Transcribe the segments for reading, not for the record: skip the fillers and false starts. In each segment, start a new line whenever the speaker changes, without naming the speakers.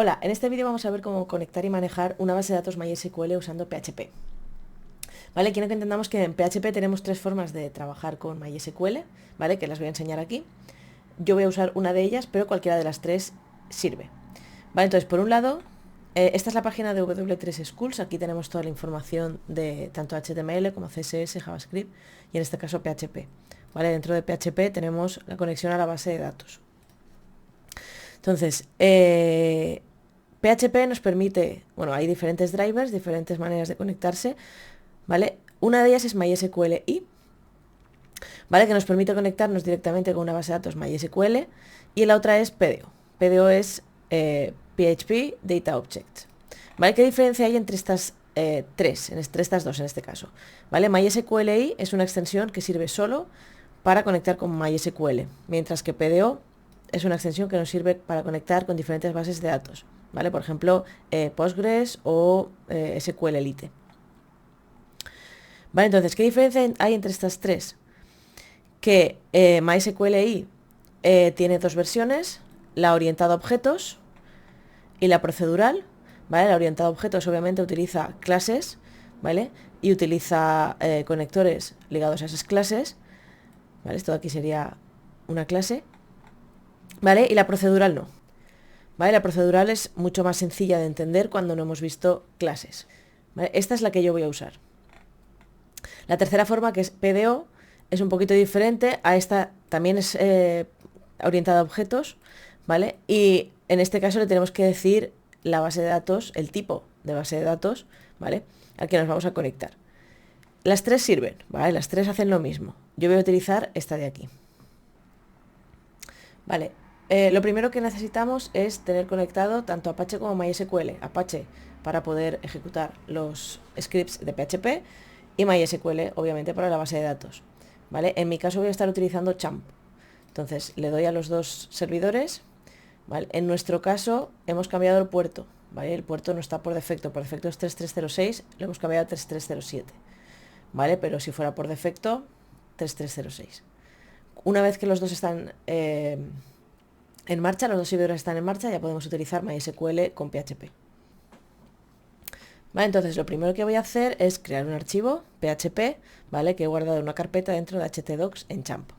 Hola, en este vídeo vamos a ver cómo conectar y manejar una base de datos MySQL usando PHP. ¿Vale? Quiero que entendamos que en PHP tenemos tres formas de trabajar con MySQL, ¿vale? Que las voy a enseñar aquí. Yo voy a usar una de ellas, pero cualquiera de las tres sirve. Vale, entonces por un lado, esta es la página de W3 Schools. Aquí tenemos toda la información de tanto HTML como CSS, JavaScript y en este caso PHP. ¿Vale? Dentro de PHP tenemos la conexión a la base de datos. Entonces, PHP nos permite, bueno, hay diferentes drivers, diferentes maneras de conectarse, ¿vale? Una de ellas es MySQLi, ¿vale? Que nos permite conectarnos directamente con una base de datos MySQL, y la otra es PDO. PDO es PHP Data Object, ¿vale? ¿Qué diferencia hay entre estas entre estas dos en este caso? ¿Vale? MySQLi es una extensión que sirve solo para conectar con MySQL, mientras que PDO es una extensión que nos sirve para conectar con diferentes bases de datos, ¿vale? Por ejemplo, Postgres o SQLite. ¿Vale? Entonces, ¿qué diferencia hay entre estas tres? Que MySQLi tiene dos versiones, la orientada a objetos y la procedural, ¿vale? La orientada a objetos obviamente utiliza clases, ¿vale? Y utiliza conectores ligados a esas clases, ¿vale? Esto de aquí sería una clase, ¿vale? Y la procedural no, ¿vale? La procedural es mucho más sencilla de entender cuando no hemos visto clases, ¿vale? Esta es la que yo voy a usar. La tercera forma, que es PDO, es un poquito diferente a esta, también es orientada a objetos, ¿vale? Y en este caso le tenemos que decir la base de datos, el tipo de base de datos, ¿vale? Al que nos vamos a conectar. Las tres sirven, ¿vale? Las tres hacen lo mismo. Yo voy a utilizar esta de aquí. Vale, lo primero que necesitamos es tener conectado tanto Apache como MySQL. Apache para poder ejecutar los scripts de PHP y MySQL obviamente para la base de datos. ¿Vale? En mi caso voy a estar utilizando Champ. Entonces le doy a los dos servidores. ¿Vale? En nuestro caso hemos cambiado el puerto. ¿Vale? El puerto no está por defecto es 3306, lo hemos cambiado a 3307. ¿Vale? Pero si fuera por defecto, 3306. Una vez que los dos están en marcha, los dos servidores están en marcha, ya podemos utilizar MySQL con PHP. Vale, entonces lo primero que voy a hacer es crear un archivo PHP, ¿vale? Que he guardado en una carpeta dentro de htdocs en Champ.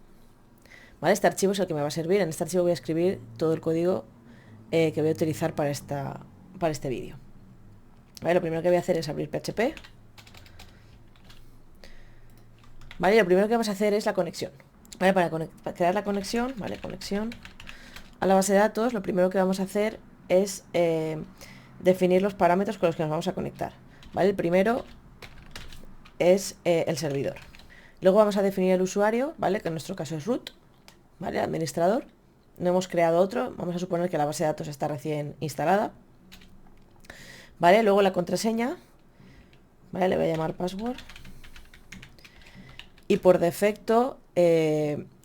¿Vale? Este archivo es el que me va a servir. En este archivo voy a escribir todo el código que voy a utilizar para este vídeo. ¿Vale? Lo primero que voy a hacer es abrir PHP. ¿Vale? Lo primero que vamos a hacer es la conexión. ¿Vale? Para crear la conexión, ¿vale? Conexión a la base de datos, lo primero que vamos a hacer es definir los parámetros con los que nos vamos a conectar. ¿Vale? El primero es el servidor. Luego vamos a definir el usuario, ¿vale? Que en nuestro caso es root, ¿vale? Administrador. No hemos creado otro, vamos a suponer que la base de datos está recién instalada. ¿Vale? Luego la contraseña, ¿vale? Le voy a llamar password. Y por defecto,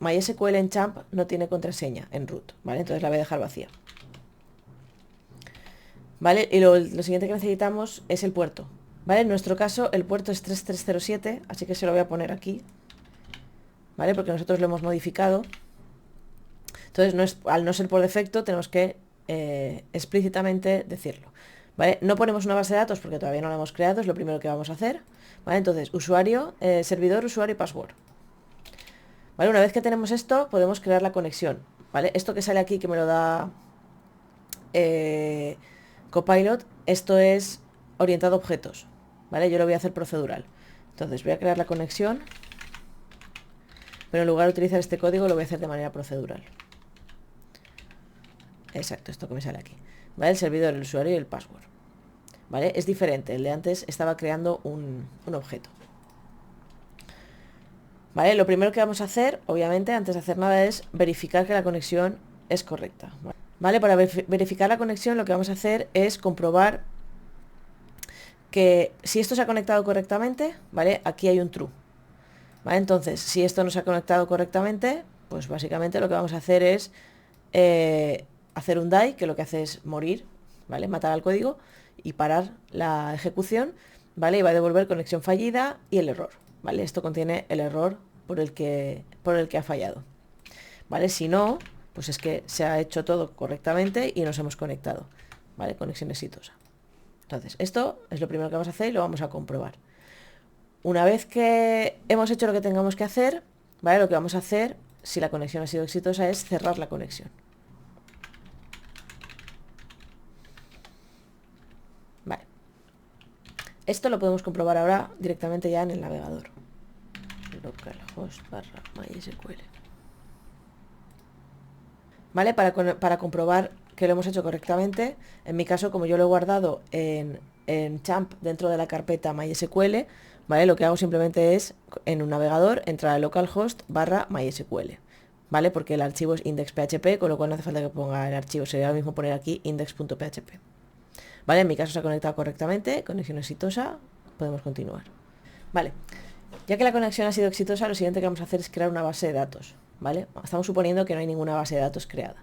MySQL en Champ no tiene contraseña en root, ¿vale? Entonces la voy a dejar vacía. ¿Vale? Y lo siguiente que necesitamos es el puerto. ¿Vale? En nuestro caso el puerto es 3307, así que se lo voy a poner aquí. ¿Vale? Porque nosotros lo hemos modificado. Entonces, al no ser por defecto, tenemos que explícitamente decirlo. ¿Vale? No ponemos una base de datos porque todavía no la hemos creado, es lo primero que vamos a hacer. ¿Vale? Entonces, usuario, servidor, usuario y password. ¿Vale? Una vez que tenemos esto, podemos crear la conexión. ¿Vale? Esto que sale aquí, que me lo da Copilot, esto es orientado a objetos. ¿Vale? Yo lo voy a hacer procedural. Entonces, voy a crear la conexión, pero en lugar de utilizar este código, lo voy a hacer de manera procedural. Exacto, esto que me sale aquí. ¿Vale? El servidor, el usuario y el password. ¿Vale? Es diferente, el de antes estaba creando un objeto. ¿Vale? Lo primero que vamos a hacer, obviamente, antes de hacer nada, es verificar que la conexión es correcta. ¿Vale? Para verificar la conexión, lo que vamos a hacer es comprobar que si esto se ha conectado correctamente, ¿vale? Aquí hay un true. ¿Vale? Entonces, si esto no se ha conectado correctamente, pues básicamente lo que vamos a hacer es hacer un die, que lo que hace es morir, ¿vale? Matar al código y parar la ejecución, ¿vale? Y va a devolver conexión fallida y el error, ¿vale? Esto contiene el error por el que ha fallado, ¿vale? Si no, pues es que se ha hecho todo correctamente y nos hemos conectado, ¿vale? Conexión exitosa. Entonces, esto es lo primero que vamos a hacer y lo vamos a comprobar. Una vez que hemos hecho lo que tengamos que hacer, ¿vale? Lo que vamos a hacer, si la conexión ha sido exitosa, es cerrar la conexión. Vale. Esto lo podemos comprobar ahora directamente ya en el navegador. Localhost /MySQL. ¿Vale? Para comprobar que lo hemos hecho correctamente, en mi caso, como yo lo he guardado en Champ dentro de la carpeta MySQL, ¿vale? Lo que hago simplemente es, en un navegador, entrar a localhost /MySQL, ¿vale? Porque el archivo es index.php, con lo cual no hace falta que ponga el archivo, sería lo mismo poner aquí index.php. ¿Vale? En mi caso se ha conectado correctamente, conexión exitosa, podemos continuar. Vale, ya que la conexión ha sido exitosa, lo siguiente que vamos a hacer es crear una base de datos, ¿vale? Estamos suponiendo que no hay ninguna base de datos creada,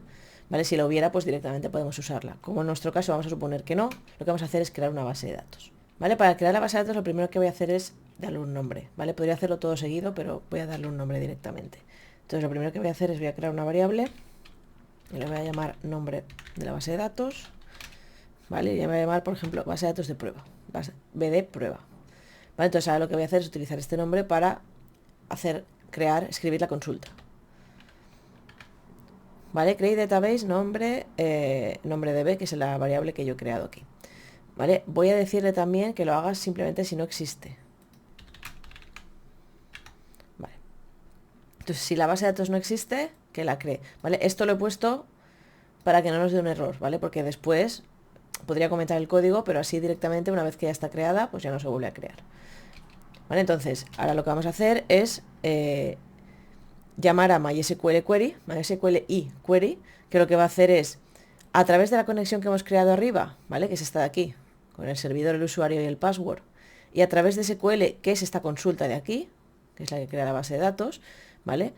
¿vale? Si lo hubiera, pues directamente podemos usarla. Como en nuestro caso vamos a suponer que no, lo que vamos a hacer es crear una base de datos, ¿vale? Para crear la base de datos lo primero que voy a hacer es darle un nombre, ¿vale? Podría hacerlo todo seguido, pero voy a darle un nombre directamente. Entonces lo primero que voy a hacer es voy a crear una variable y le voy a llamar nombre de la base de datos, ¿vale? Y le voy a llamar, por ejemplo, base de datos de prueba, BD prueba. ¿Vale? Entonces ahora lo que voy a hacer es utilizar este nombre para escribir la consulta. ¿Vale? Create database, nombre DB, que es la variable que yo he creado aquí. ¿Vale? Voy a decirle también que lo haga simplemente si no existe. Vale. Entonces, si la base de datos no existe, que la cree. ¿Vale? Esto lo he puesto para que no nos dé un error, ¿vale? Porque después podría comentar el código, pero así directamente, una vez que ya está creada, pues ya no se vuelve a crear. ¿Vale? Entonces, ahora lo que vamos a hacer es llamar a MySQL Query, MySQL Query, que lo que va a hacer es, a través de la conexión que hemos creado arriba, ¿vale? Que es esta de aquí, con el servidor, el usuario y el password, y a través de SQL, que es esta consulta de aquí, que es la que crea la base de datos, ¿vale?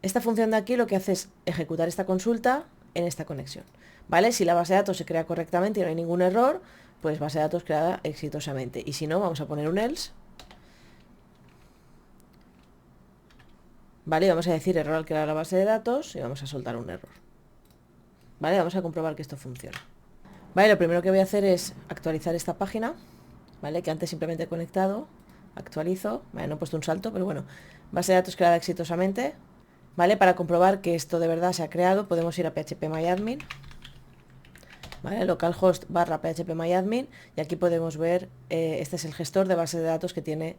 Esta función de aquí lo que hace es ejecutar esta consulta en esta conexión, ¿vale? Si la base de datos se crea correctamente y no hay ningún error, pues base de datos creada exitosamente. Y si no, vamos a poner un else, ¿vale? Vamos a decir error al crear la base de datos y vamos a soltar un error. ¿Vale? Vamos a comprobar que esto funciona. Vale, lo primero que voy a hacer es actualizar esta página, ¿vale? Que antes simplemente he conectado, actualizo, vale, no he puesto un salto, pero bueno, base de datos creada exitosamente, ¿vale? Para comprobar que esto de verdad se ha creado, podemos ir a phpMyAdmin, ¿vale? Localhost /phpMyAdmin, y aquí podemos ver, este es el gestor de base de datos que tiene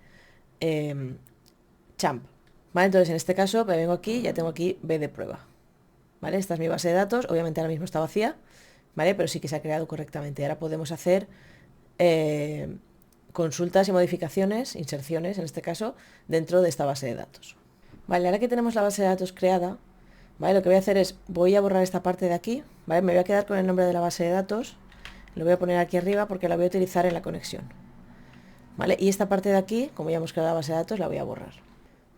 Champ. ¿Vale? Entonces en este caso me vengo aquí, ya tengo aquí B de prueba, ¿vale? Esta es mi base de datos, obviamente ahora mismo está vacía, ¿vale? Pero sí que se ha creado correctamente. Ahora podemos hacer consultas y modificaciones, inserciones en este caso, dentro de esta base de datos. Vale, ahora que tenemos la base de datos creada, ¿vale? Lo que voy a hacer es, voy a borrar esta parte de aquí, ¿vale? Me voy a quedar con el nombre de la base de datos, lo voy a poner aquí arriba porque la voy a utilizar en la conexión, ¿vale? Y esta parte de aquí, como ya hemos creado la base de datos, la voy a borrar.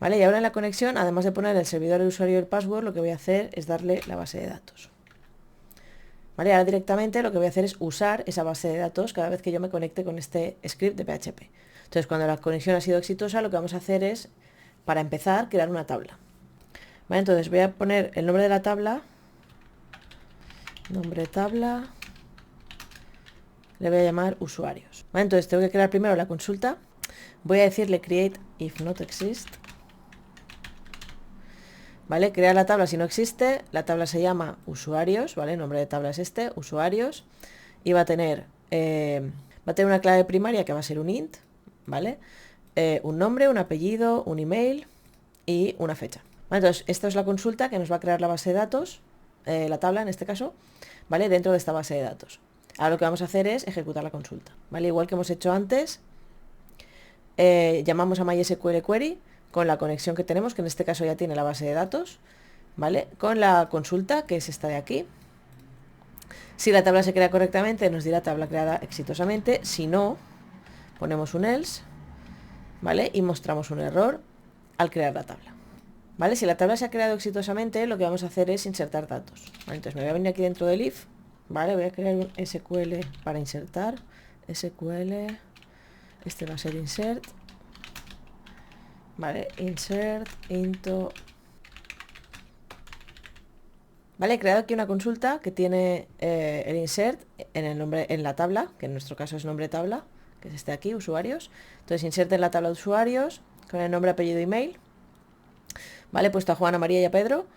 ¿Vale? Y ahora en la conexión, además de poner el servidor, el usuario y el password, lo que voy a hacer es darle la base de datos. ¿Vale? Ahora directamente lo que voy a hacer es usar esa base de datos cada vez que yo me conecte con este script de PHP. Entonces, cuando la conexión ha sido exitosa, lo que vamos a hacer es, para empezar, crear una tabla. ¿Vale? Entonces voy a poner el nombre de la tabla, nombre tabla, le voy a llamar usuarios. ¿Vale? Entonces tengo que crear primero la consulta, voy a decirle create if not exist. ¿Vale? Crear la tabla si no existe, la tabla se llama usuarios, ¿vale? El nombre de tabla es este, usuarios, y va a tener una clave primaria que va a ser un int, ¿vale? Un nombre, un apellido, un email y una fecha. ¿Vale? Entonces, esta es la consulta que nos va a crear la base de datos, la tabla en este caso, ¿vale? Dentro de esta base de datos. Ahora lo que vamos a hacer es ejecutar la consulta, ¿vale? Igual que hemos hecho antes, llamamos a MySQL Query, con la conexión que tenemos, que en este caso ya tiene la base de datos, ¿vale? Con la consulta, que es esta de aquí. Si la tabla se crea correctamente, nos dirá tabla creada exitosamente. Si no, ponemos un else, ¿vale? Y mostramos un error al crear la tabla, ¿vale? Si la tabla se ha creado exitosamente, lo que vamos a hacer es insertar datos, ¿vale? Entonces me voy a venir aquí dentro del if, ¿vale? Voy a crear un SQL para insertar. SQL, este va a ser insert, ¿vale? Insert into. Vale, he creado aquí una consulta que tiene el insert en el nombre, en la tabla, que en nuestro caso es nombre tabla, que es este de aquí, usuarios. Entonces inserte en la tabla de usuarios con el nombre, apellido, email. Vale, he puesto a Juan, a María y a Pedro.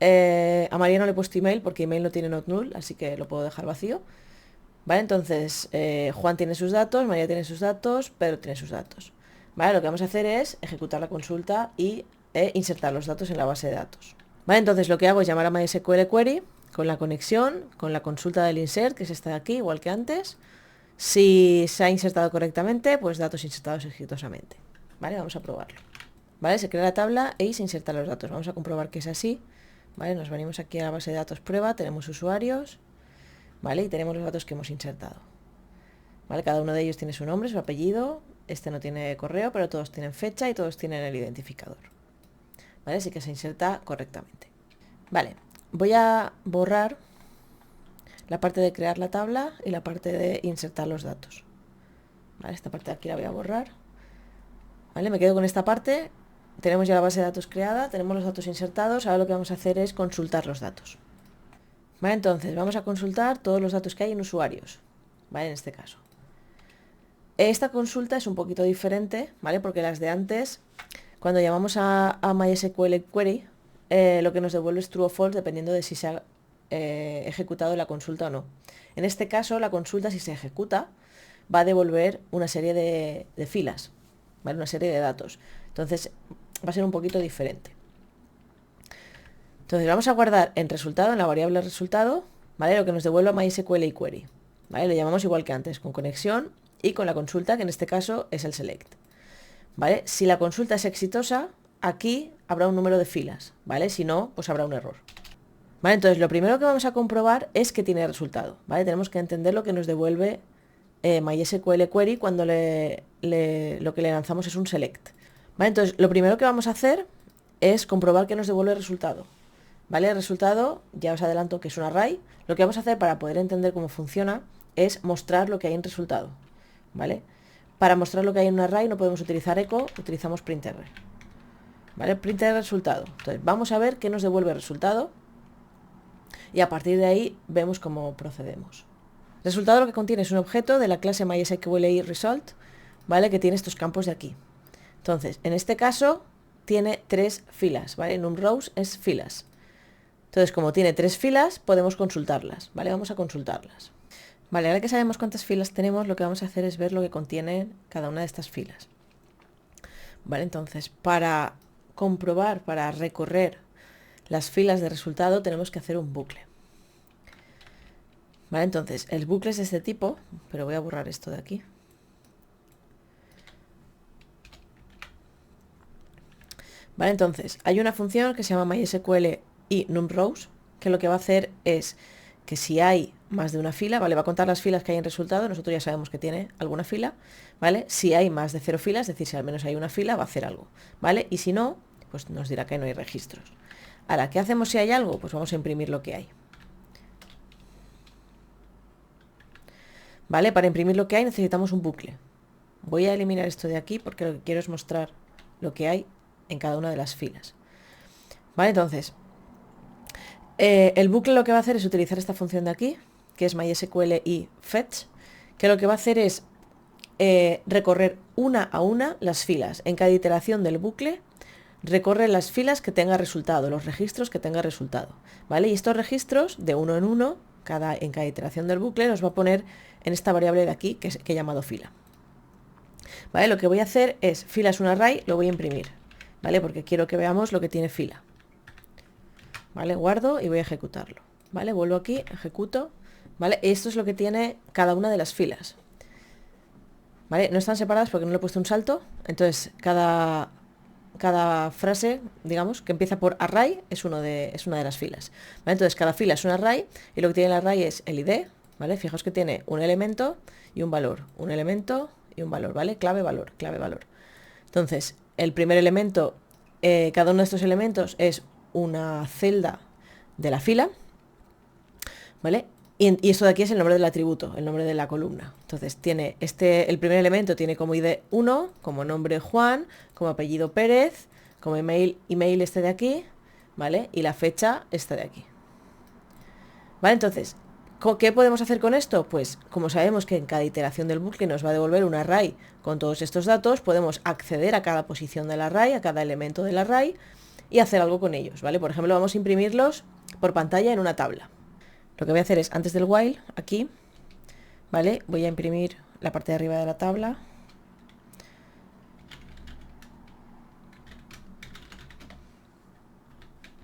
A María no le he puesto email porque email no tiene not null, así que lo puedo dejar vacío. Vale, entonces Juan tiene sus datos, María tiene sus datos, Pedro tiene sus datos. Vale, lo que vamos a hacer es ejecutar la consulta y insertar los datos en la base de datos. Vale, entonces lo que hago es llamar a MySQL Query con la conexión, con la consulta del insert, que es esta de aquí, igual que antes. Si se ha insertado correctamente, pues datos insertados exitosamente. Vale, vamos a probarlo. Vale, se crea la tabla y se insertan los datos. Vamos a comprobar que es así. Vale, nos venimos aquí a la base de datos prueba, tenemos usuarios, vale, y tenemos los datos que hemos insertado. Vale, cada uno de ellos tiene su nombre, su apellido, este no tiene correo, pero todos tienen fecha y todos tienen el identificador. Vale, así que se inserta correctamente. Vale, voy a borrar la parte de crear la tabla y la parte de insertar los datos. Vale, esta parte de aquí la voy a borrar. Vale, me quedo con esta parte. Tenemos ya la base de datos creada, tenemos los datos insertados, ahora lo que vamos a hacer es consultar los datos. Vale, entonces vamos a consultar todos los datos que hay en usuarios, ¿vale? En este caso. Esta consulta es un poquito diferente, ¿vale? Porque las de antes, cuando llamamos a MySQL Query, lo que nos devuelve es true o false dependiendo de si se ha ejecutado la consulta o no. En este caso, la consulta, si se ejecuta, va a devolver una serie de filas, ¿vale? Una serie de datos. Entonces, va a ser un poquito diferente. Entonces vamos a guardar en resultado, en la variable resultado, ¿vale? Lo que nos devuelve a MySQL y Query, ¿vale? Lo llamamos igual que antes, con conexión y con la consulta, que en este caso es el select, ¿vale? Si la consulta es exitosa, aquí habrá un número de filas, ¿vale? Si no, pues habrá un error. Vale, entonces lo primero que vamos a comprobar es que tiene resultado, ¿vale? Tenemos que entender lo que nos devuelve MySQL Query cuando lo que le lanzamos es un select. ¿Vale? Entonces, lo primero que vamos a hacer es comprobar que nos devuelve el resultado. ¿Vale? El resultado, ya os adelanto que es un array. Lo que vamos a hacer para poder entender cómo funciona es mostrar lo que hay en resultado. ¿Vale? Para mostrar lo que hay en un array no podemos utilizar echo, utilizamos printrr. ¿Vale? Printrr resultado. Entonces, vamos a ver qué nos devuelve el resultado y a partir de ahí vemos cómo procedemos. Resultado lo que contiene es un objeto de la clase MySQL result, ¿vale? Que tiene estos campos de aquí. Entonces, en este caso tiene 3 filas, ¿vale? NumRows es filas. Entonces, como tiene 3 filas, podemos consultarlas, ¿vale? Vamos a consultarlas. Vale, ahora que sabemos cuántas filas tenemos, lo que vamos a hacer es ver lo que contiene cada una de estas filas. Vale, entonces, para comprobar, para recorrer las filas de resultado, tenemos que hacer un bucle. Vale, entonces, el bucle es de este tipo, pero voy a borrar esto de aquí. Vale, entonces, hay una función que se llama MySQL y NumRows, que lo que va a hacer es que si hay más de una fila, ¿vale? Va a contar las filas que hay en resultado, nosotros ya sabemos que tiene alguna fila, ¿vale? Si hay más de 0 filas, es decir, si al menos hay una fila, va a hacer algo, ¿vale? Y si no, pues nos dirá que no hay registros. Ahora, ¿qué hacemos si hay algo? Pues vamos a imprimir lo que hay. ¿Vale? Para imprimir lo que hay necesitamos un bucle. Voy a eliminar esto de aquí porque lo que quiero es mostrar lo que hay en cada una de las filas. Vale, entonces, el bucle lo que va a hacer es utilizar esta función de aquí, que es MySQL y fetch, que lo que va a hacer es recorrer una a una las filas. En cada iteración del bucle, recorre las filas que tenga resultado, los registros que tenga resultado. ¿Vale? Y estos registros, de uno en uno, en cada iteración del bucle, los va a poner en esta variable de aquí, que he llamado fila. ¿Vale? Lo que voy a hacer es, fila es un array, lo voy a imprimir, ¿vale? Porque quiero que veamos lo que tiene fila. ¿Vale? Guardo y voy a ejecutarlo. ¿Vale? Vuelvo aquí, ejecuto. ¿Vale? Esto es lo que tiene cada una de las filas. ¿Vale? No están separadas porque no le he puesto un salto. Entonces, cada frase, digamos, que empieza por array es una de las filas. ¿Vale? Entonces, cada fila es un array y lo que tiene el array es el ID. ¿Vale? Fijaos que tiene un elemento y un valor. Un elemento y un valor, ¿vale? Clave, valor, clave, valor. Entonces, el primer elemento, cada uno de estos elementos es una celda de la fila, ¿vale? Y esto de aquí es el nombre del atributo, el nombre de la columna. Entonces, tiene el primer elemento tiene como ID 1, como nombre Juan, como apellido Pérez, como email este de aquí, ¿vale? Y la fecha esta de aquí. ¿Vale? Entonces, ¿Qué podemos hacer con esto? Pues como sabemos que en cada iteración del bucle nos va a devolver un array con todos estos datos, podemos acceder a cada posición del array, a cada elemento del array y hacer algo con ellos, ¿vale? Por ejemplo, vamos a imprimirlos por pantalla en una tabla. Lo que voy a hacer es, antes del while, aquí, ¿vale? Voy a imprimir la parte de arriba de la tabla.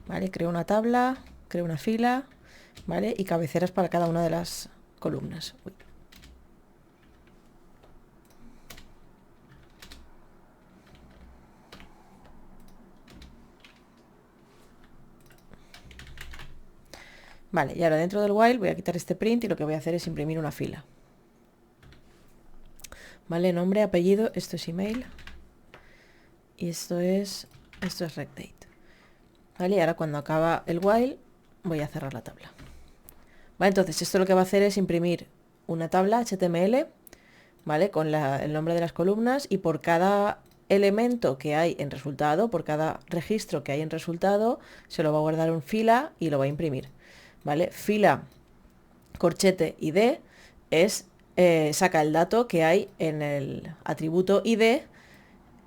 ¿Vale? Creo una tabla, creo una fila, ¿vale? Y cabeceras para cada una de las columnas. Uy. Vale, y ahora dentro del while voy a quitar este print y lo que voy a hacer es imprimir una fila. Vale, nombre, apellido, esto es email. Y esto es recdate. Vale, y ahora cuando acaba el while voy a cerrar la tabla. Vale, entonces esto lo que va a hacer es imprimir una tabla HTML, ¿vale? Con el nombre de las columnas y por cada elemento que hay en resultado, por cada registro que hay en resultado, se lo va a guardar en fila y lo va a imprimir, ¿vale? Fila, corchete ID es saca el dato que hay en el atributo ID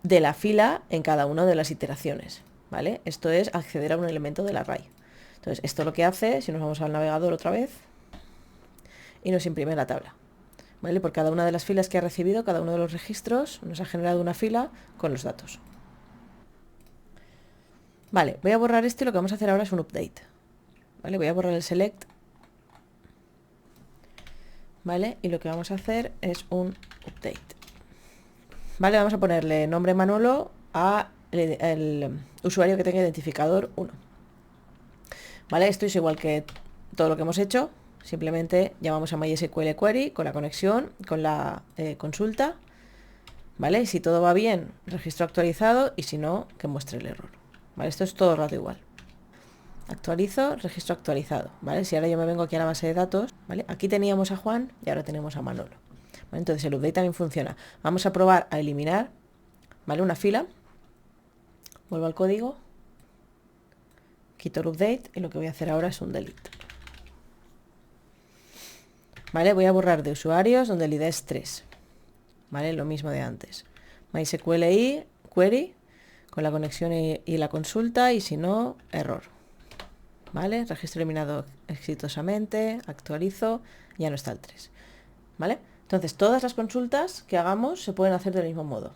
de la fila en cada una de las iteraciones, ¿vale? Esto es acceder a un elemento del array. Entonces, esto lo que hace, si nos vamos al navegador otra vez, y nos imprime la tabla, ¿vale? Por cada una de las filas que ha recibido, cada uno de los registros, nos ha generado una fila con los datos. Vale, voy a borrar esto y lo que vamos a hacer ahora es un update. ¿Vale? Voy a borrar el select. ¿Vale? Y lo que vamos a hacer es un update. ¿Vale? Vamos a ponerle nombre Manolo a el usuario que tenga identificador 1. ¿Vale? Esto es igual que todo lo que hemos hecho. Simplemente llamamos a MySQL Query con la conexión, con la consulta. ¿Vale? Si todo va bien, registro actualizado, y si no, que muestre el error. ¿Vale? Esto es todo el rato igual. Actualizo, registro actualizado, ¿vale? Si ahora yo me vengo aquí a la base de datos, ¿vale? Aquí teníamos a Juan y ahora tenemos a Manolo. ¿Vale? Entonces el update también funciona. Vamos a probar a eliminar, ¿vale? Una fila. Vuelvo al código. Quito el update y lo que voy a hacer ahora es un delete. ¿Vale? Voy a borrar de usuarios donde el ID es 3. ¿Vale? Lo mismo de antes. MySQL query con la conexión y la consulta, y si no, error. ¿Vale? Registro eliminado exitosamente, actualizo, ya no está el 3. ¿Vale? Entonces, todas las consultas que hagamos se pueden hacer del mismo modo.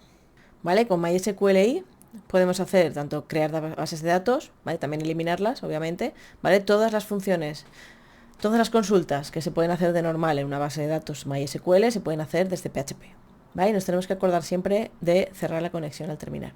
¿Vale? Con MySQL podemos hacer tanto crear bases de datos, ¿vale? También eliminarlas, obviamente, ¿vale? Todas las funciones, todas las consultas que se pueden hacer de normal en una base de datos MySQL se pueden hacer desde PHP. ¿Vale? Y nos tenemos que acordar siempre de cerrar la conexión al terminar.